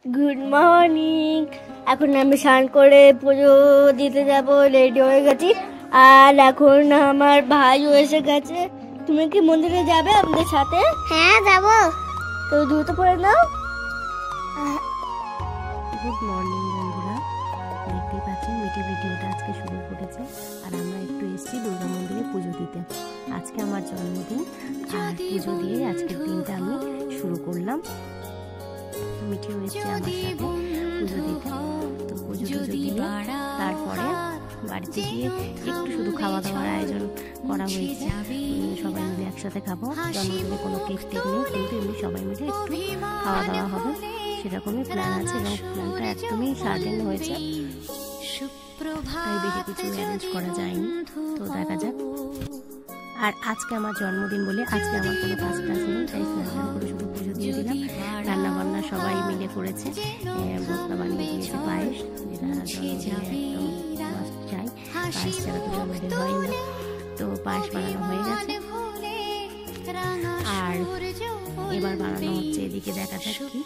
Good morning. এখন আমি স্নান করে পুজো দিতে যাব, রেডি হয়ে গেছি। আর এখন আমার ভাইও এসে গেছে। তুমি কি মন্দিরে যাবে আমাদের সাথে? হ্যাঁ যাব। তো দ্রুত পড়ে নাও। গুড মর্নিং বন্ধুরা, দেখতেই পাচ্ছেন মিটি ভিডিওটা আজকে শুরু করেছে। আর আমরা একটু এসেছি দুর্গা মন্দিরে পুজো দিতে। আজকে আমার জন্মদিন, আর পুজো দিয়ে আজকের দিনটা আমি শুরু করলাম। মিটিও এসেছে আমার সাথে পুজো দিতে। তো পুজো দিয়ে তারপরে বাড়িতে গিয়ে একটু শুধু খাওয়া দাওয়ার আয়োজন করা হয়েছে। সবাই মিলে একসাথে খাবো। জন্মদিনে কোনো কেক টেক নেই, কিন্তু এমনি সবাই মিলে একটু খাওয়া দাওয়া হবে, সেরকমই প্ল্যান আছে। এবং প্ল্যানটা একদমই সার্টেন হয়েছে, তাই বেশি কিছু অ্যারেঞ্জ করা যায়নি। তো দেখা যাক। আর আজকে আমার জন্মদিন বলে আজকে আমার কোনো কাজ টাজ নেই, তাই স্নান করে শুধু পুজো দিয়ে দিলাম। রান্না বান্না সবাই মিলে করেছে। বস্তা বানিয়ে দিয়েছে পায়েস, যেটা জন্মদিনে একদম মাস্ট চাই। পায়েস ছাড়া তো জন্মদিন হয় না। তো পায়েস বানানো হয়ে গেছে, আর এবার বানানো হচ্ছে। এদিকে দেখা যাক কি।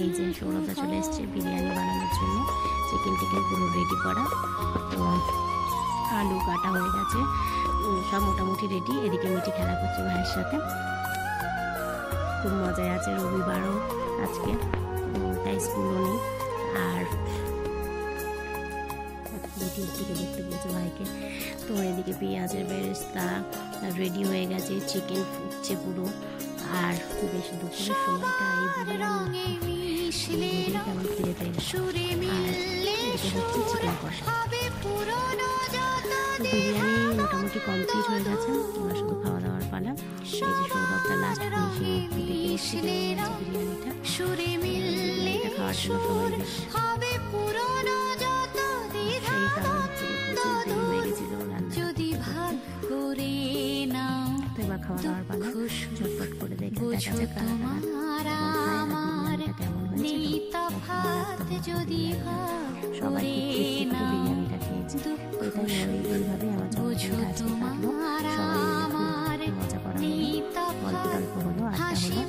এই যে সৌরভদা চলে এসছে বিরিয়ানি বানানোর জন্য। চিকেন টিকেন পুরো রেডি করা। তো আলু কাটা হয়ে গেছে, সব মোটামুটি রেডি। এদিকে মিটি খেলা করছে ভাইয়ের সাথে, খুব মজায় আছে। রবিবারও আজকে, তাই স্কুলও নেই। আর ইউটিউব থেকে দেখতে বলছে ভাইকে। তো এদিকে পেঁয়াজের বেরেস্তা রেডি হয়ে গেছে, চিকেন ফুটছে পুরো। আর বেশ দুপুরের সময়টা এই বিরিয়ানি কেমন ফিরে পেয়ে গেছে। আর এদিকে হচ্ছে চিকেন কষা। বিরিয়ানি মোটামুটি কমপ্লিট হয়ে গেছে, এবার শুধু খাওয়া দাওয়ার পালা। এই যে সৌরভটা লাস্ট ফিনিশিং দেখে এসেছে বিরিয়ানিটা। বিরিয়ানিটা খাওয়ার জন্য সবাই সেই কারণে প্রচুর দেরি হয়ে গেছিল রান্না। তো এবার খাওয়া দাওয়ার পালা, ঝটপট করে দেখে দেখা যাক বিরিয়ানিটা কেমন হয়েছে। সবাই বিরিয়ানিটা খেয়েছে। এটাই এইভাবে আমার জন্মদিনটা আজকে কাটলো। সবাই মজা করা হলো, গল্প টল্প হলো, আড্ডা হলো।